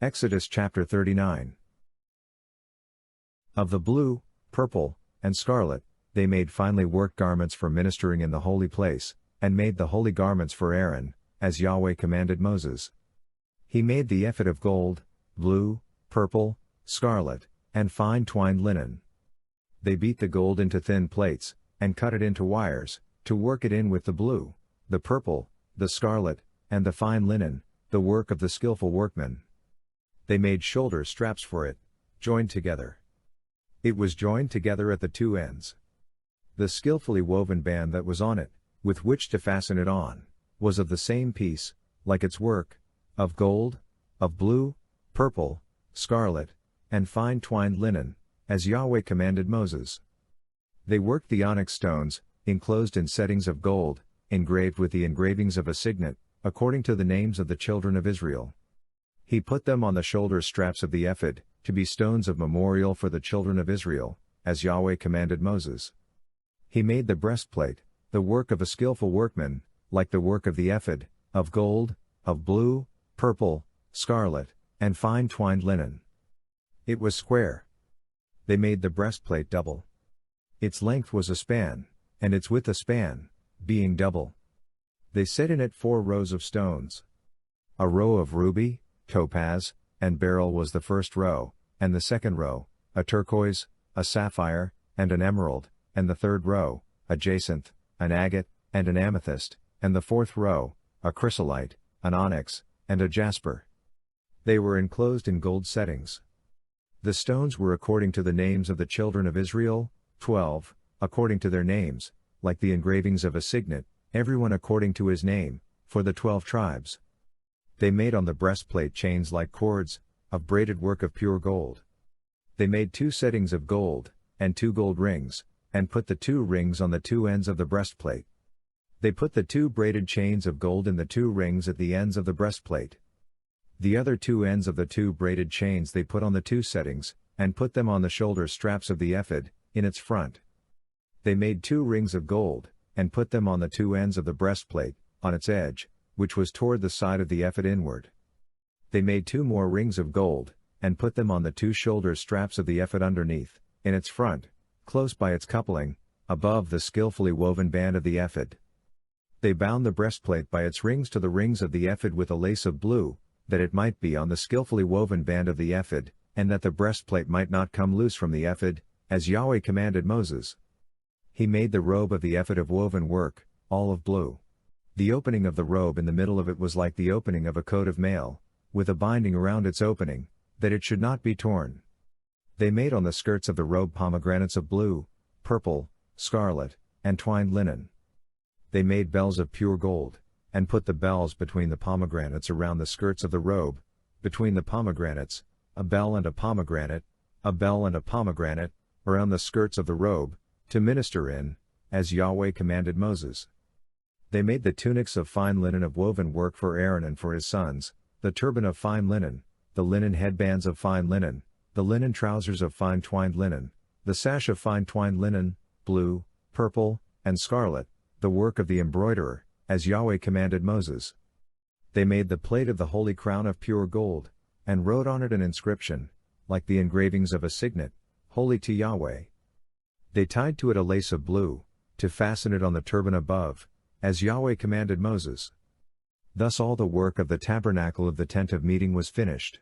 Exodus chapter 39. Of the blue, purple, and scarlet, they made finely worked garments for ministering in the holy place, and made the holy garments for Aaron, as Yahweh commanded Moses. He made the ephod of gold, blue, purple, scarlet, and fine twined linen. They beat the gold into thin plates, and cut it into wires, to work it in with the blue, the purple, the scarlet, and the fine linen, the work of the skillful workmen. They made shoulder straps for it, joined together. It was joined together at the two ends. The skillfully woven band that was on it, with which to fasten it on, was of the same piece, like its work, of gold, of blue, purple, scarlet, and fine twined linen, as Yahweh commanded Moses. They worked the onyx stones, enclosed in settings of gold, engraved with the engravings of a signet, according to the names of the children of Israel. He put them on the shoulder straps of the ephod, to be stones of memorial for the children of Israel, as Yahweh commanded Moses. He made the breastplate, the work of a skillful workman, like the work of the ephod, of gold, of blue, purple, scarlet, and fine twined linen. It was square. They made the breastplate double. Its length was a span, and its width a span, being double. They set in it 4 rows of stones. A row of ruby, topaz, and beryl was the first row, and the second row, a turquoise, a sapphire, and an emerald, and the third row, a jacinth, an agate, and an amethyst, and the fourth row, a chrysolite, an onyx, and a jasper. They were enclosed in gold settings. The stones were according to the names of the children of Israel, 12, according to their names, like the engravings of a signet, everyone according to his name, for the 12 tribes. They made on the breastplate chains like cords, of braided work of pure gold. They made 2 settings of gold, and 2 gold rings, and put the 2 rings on the 2 ends of the breastplate. They put the 2 braided chains of gold in the 2 rings at the ends of the breastplate. The other 2 ends of the 2 braided chains they put on the 2 settings, and put them on the shoulder straps of the ephod, in its front. They made 2 rings of gold, and put them on the 2 ends of the breastplate, on its edge, which was toward the side of the ephod inward. They made 2 more rings of gold, and put them on the 2 shoulder straps of the ephod underneath, in its front, close by its coupling, above the skillfully woven band of the ephod. They bound the breastplate by its rings to the rings of the ephod with a lace of blue, that it might be on the skillfully woven band of the ephod, and that the breastplate might not come loose from the ephod, as Yahweh commanded Moses. He made the robe of the ephod of woven work, all of blue. The opening of the robe in the middle of it was like the opening of a coat of mail, with a binding around its opening, that it should not be torn. They made on the skirts of the robe pomegranates of blue, purple, scarlet, and twined linen. They made bells of pure gold, and put the bells between the pomegranates around the skirts of the robe, between the pomegranates, a bell and a pomegranate, around the skirts of the robe, to minister in, as Yahweh commanded Moses. They made the tunics of fine linen of woven work for Aaron and for his sons, the turban of fine linen, the linen headbands of fine linen, the linen trousers of fine twined linen, the sash of fine twined linen, blue, purple, and scarlet, the work of the embroiderer, as Yahweh commanded Moses. They made the plate of the holy crown of pure gold, and wrote on it an inscription, like the engravings of a signet, holy to Yahweh. They tied to it a lace of blue, to fasten it on the turban above, as Yahweh commanded Moses. Thus all the work of the tabernacle of the tent of meeting was finished.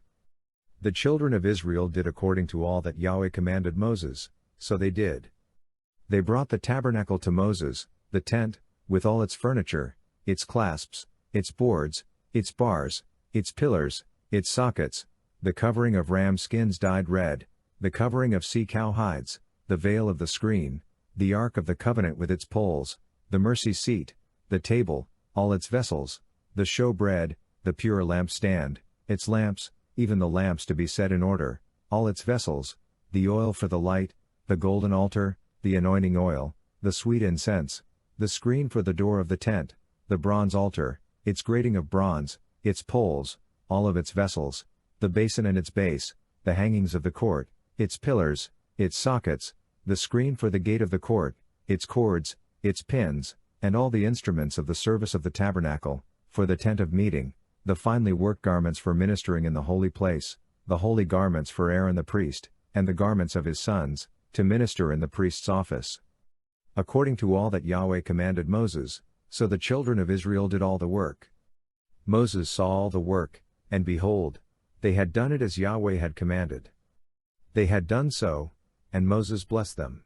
The children of Israel did according to all that Yahweh commanded Moses, so they did. They brought the tabernacle to Moses, the tent, with all its furniture, its clasps, its boards, its bars, its pillars, its sockets, the covering of ram skins dyed red, the covering of sea-cow hides, the veil of the screen, the ark of the covenant with its poles, the mercy seat, the table, all its vessels, the showbread, the pure lampstand, its lamps, even the lamps to be set in order, all its vessels, the oil for the light, the golden altar, the anointing oil, the sweet incense, the screen for the door of the tent, the bronze altar, its grating of bronze, its poles, all of its vessels, the basin and its base, the hangings of the court, its pillars, its sockets, the screen for the gate of the court, its cords, its pins, and all the instruments of the service of the tabernacle, for the tent of meeting, the finely worked garments for ministering in the holy place, the holy garments for Aaron the priest, and the garments of his sons, to minister in the priest's office. According to all that Yahweh commanded Moses, so the children of Israel did all the work. Moses saw all the work, and behold, they had done it as Yahweh had commanded. They had done so, and Moses blessed them.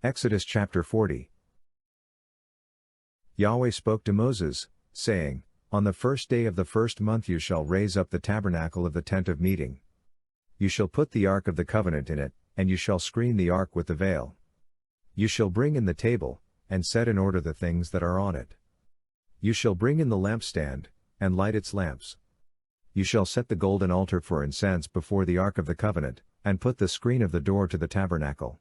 Exodus chapter 40. Yahweh spoke to Moses, saying, On the first day of the first month you shall raise up the tabernacle of the tent of meeting. You shall put the ark of the covenant in it, and you shall screen the ark with the veil. You shall bring in the table, and set in order the things that are on it. You shall bring in the lampstand, and light its lamps. You shall set the golden altar for incense before the ark of the covenant, and put the screen of the door to the tabernacle.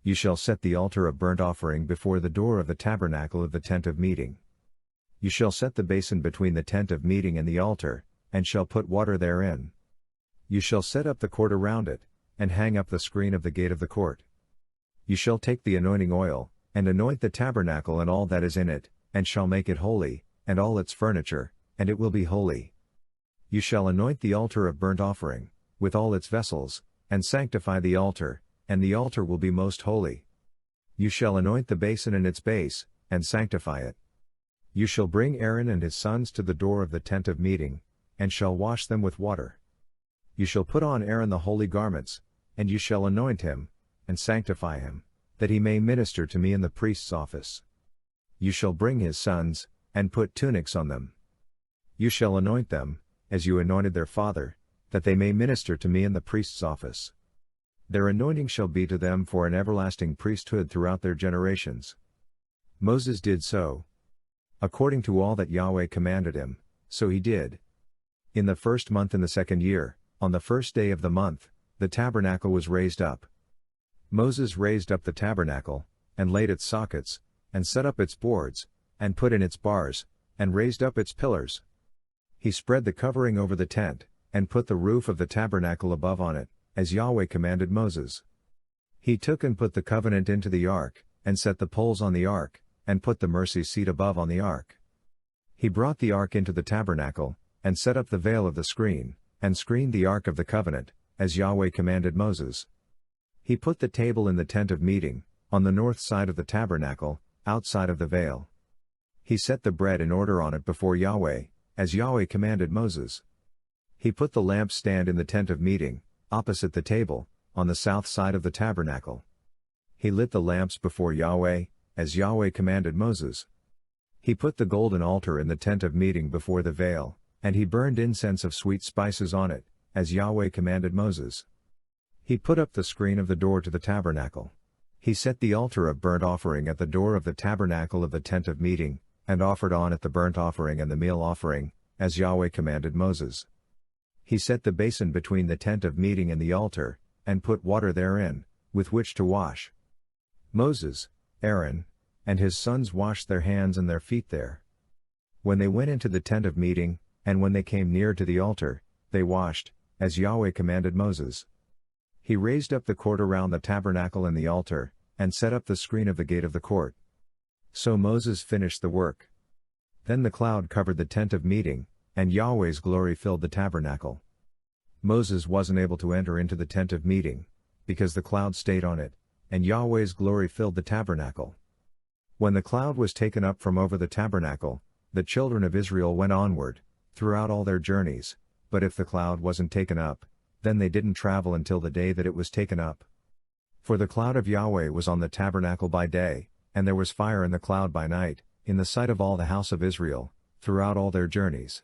You shall set the altar of burnt offering before the door of the tabernacle of the tent of meeting. You shall set the basin between the tent of meeting and the altar, and shall put water therein. You shall set up the court around it, and hang up the screen of the gate of the court. You shall take the anointing oil, and anoint the tabernacle and all that is in it, and shall make it holy, and all its furniture, and it will be holy. You shall anoint the altar of burnt offering, with all its vessels, and sanctify the altar, and the altar will be most holy. You shall anoint the basin and its base, and sanctify it. You shall bring Aaron and his sons to the door of the tent of meeting, and shall wash them with water. You shall put on Aaron the holy garments, and you shall anoint him, and sanctify him, that he may minister to me in the priest's office. You shall bring his sons, and put tunics on them. You shall anoint them, as you anointed their father, that they may minister to me in the priest's office. Their anointing shall be to them for an everlasting priesthood throughout their generations. Moses did so, according to all that Yahweh commanded him, so he did. In the first month in the second year, on the first day of the month, the tabernacle was raised up. Moses raised up the tabernacle, and laid its sockets, and set up its boards, and put in its bars, and raised up its pillars. He spread the covering over the tent, and put the roof of the tabernacle above on it, as Yahweh commanded Moses. He took and put the covenant into the ark, and set the poles on the ark, and put the mercy seat above on the ark. He brought the ark into the tabernacle, and set up the veil of the screen, and screened the ark of the covenant, as Yahweh commanded Moses. He put the table in the tent of meeting, on the north side of the tabernacle, outside of the veil. He set the bread in order on it before Yahweh, as Yahweh commanded Moses. He put the lampstand in the tent of meeting, opposite the table, on the south side of the tabernacle. He lit the lamps before Yahweh, as Yahweh commanded Moses. He put the golden altar in the tent of meeting before the veil, and he burned incense of sweet spices on it, as Yahweh commanded Moses. He put up the screen of the door to the tabernacle. He set the altar of burnt offering at the door of the tabernacle of the tent of meeting, and offered on it the burnt offering and the meal offering, as Yahweh commanded Moses. He set the basin between the tent of meeting and the altar, and put water therein, with which to wash. Moses, Aaron, and his sons washed their hands and their feet there. When they went into the tent of meeting, and when they came near to the altar, they washed, as Yahweh commanded Moses. He raised up the court around the tabernacle and the altar, and set up the screen of the gate of the court. So Moses finished the work. Then the cloud covered the tent of meeting, and Yahweh's glory filled the tabernacle. Moses wasn't able to enter into the tent of meeting, because the cloud stayed on it, and Yahweh's glory filled the tabernacle. When the cloud was taken up from over the tabernacle, the children of Israel went onward, throughout all their journeys, but if the cloud wasn't taken up, then they didn't travel until the day that it was taken up. For the cloud of Yahweh was on the tabernacle by day, and there was fire in the cloud by night, in the sight of all the house of Israel, throughout all their journeys.